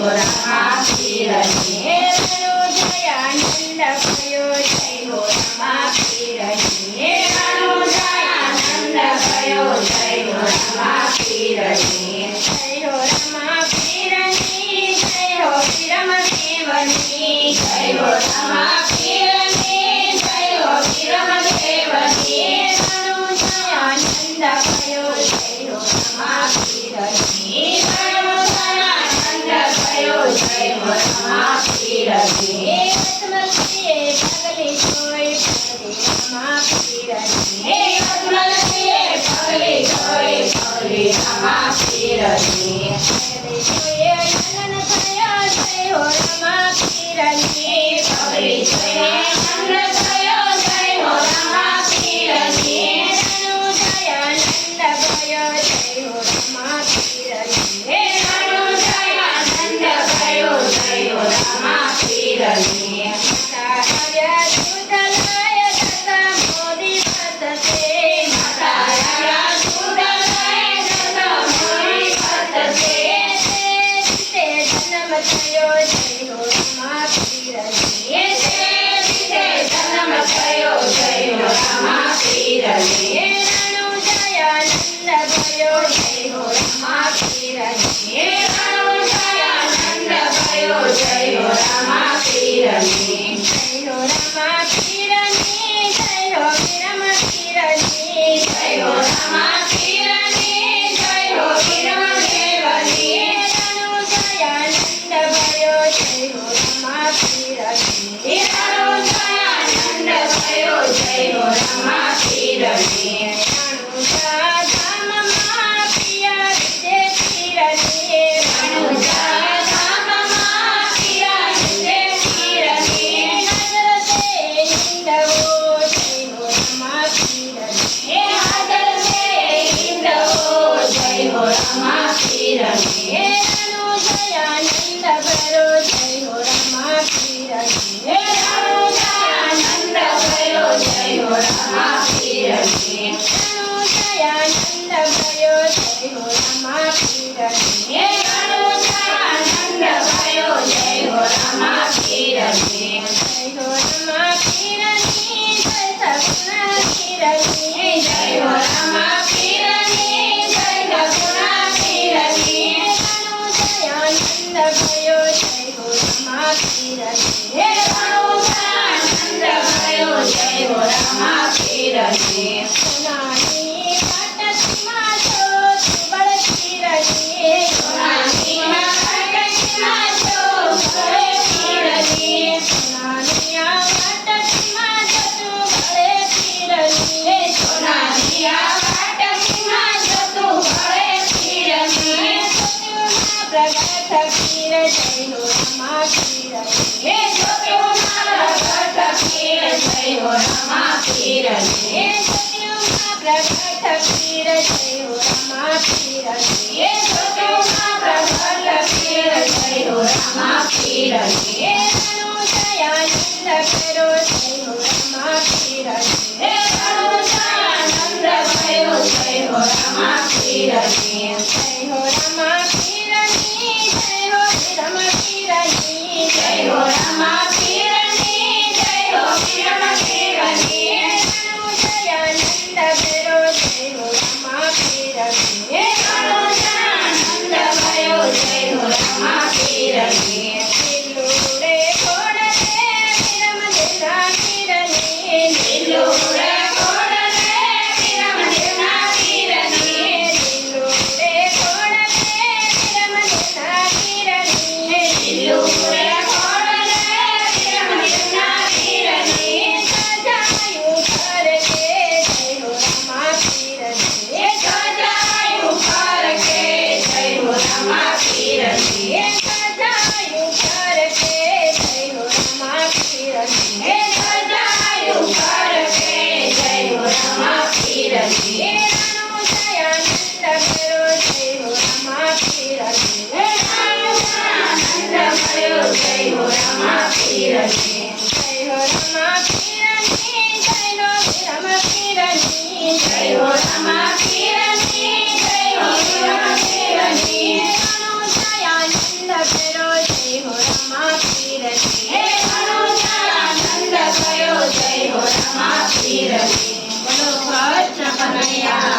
हो रमा पीरनी रणु जयानंद भयो जय हो रमा पीरनी रणु जयानंद भयो जय हो रमा पीरनी जय हो रमा पीरनी जय हो विरम देवनी जय हो रमा पीरनी जय हो विरम देवनी रणु जयानंद भयो जय हो रमा पीरनी रणु जयानंद भयो जय हो रमा पीरनी रत्नसिए पगली कोई पगली रमा पीरनी रत्नसिए पगली कोई पगली रमा पीरनी पगली कोई नंदन भयो जय हो रमा पीरनी पगली कोई नंदन भयो जय हो रमा पीरनी रणु जयानंद भयो जय हो रमा पीरनी रणु जयानंद भयो जय हो रमा पीरनी माता आर्या दूतलाय दत्ता मोदी वर्तते माता आर्या दूतलाय दत्ता मोदी वर्तते ते जन्म थयो जय हो रमा पीरनी ते जन्म थयो जय हो रमा पीरनी रणु जयानंद भयो जय हो रमा पीरनी रणु जयानंद भयो जय हो रमा पीरनी जय हो रमा पीरनी जय हो विरम पीरनी जय हो रमा पीरनी जय हो विरम देवनी रणु जयानंद भयो जय हो रमा पीरनी रणु जयानंद भयो जय हो रमा पीरनी रणुजा धाम मा प्रिया विजय पीरनी रणुजा धाम मा प्रिया विजय पीरनी नजर से हिंदवो जय हो रमा पीरनी नजर से हिंदवो जय हो रमा पीरनी रणु जयानंद भयो जय हो रमा पीरनी रणु जयानंद भयो जय हो रमा पीरनी रणु जयानंद भयो जय हो रमा पीरनी रणु जयानंद भयो जय हो रमा पीरनी जय हो रमा पीरनी जय सपना पीरनी जय हो रमा पीरनी जय सपना पीरनी रणु जयानंद भयो जय हो रमा पीरनी रणु जयानंद भयो जय हो रमा पीरनी सोनानी पाटकीमा जोत बड़ पीरनी सोनानी पाटकीमा जोत बड़ पीरनी सोनानिया पाटकीमा जोत बड़ पीरनी सोनानिया पाटकीमा जोत बड़ पीरनी सत्युमा प्रगट पीर जय हो रमा पीरनी सत्युमा प्रगट पीर जय हो रमा पीरनी सत्युमा प्रगट पीर जय हो रमा पीरनी सत्युमा प्रगट पीर जय हो रमा पीरनी रणु जयानंद भयो जय हो रमा पीरनी रणु जयानंद भयो जय हो रमा पीरनी जय हो रमा पीरनी जय हो विरम पीरनी जय हो रमा पीरनी जय हो विरम पीरनी रणु जयानंद भयो जय हो रमा पीरनी रणु जयानंद भयो जय हो रमा पीरनी दिलुरे घोड़े विरम देना पीरनी दिलुरे घोड़े विरम देना पीरनी दिलुरे પીરની બોલો કૃષ્ણ કનૈયા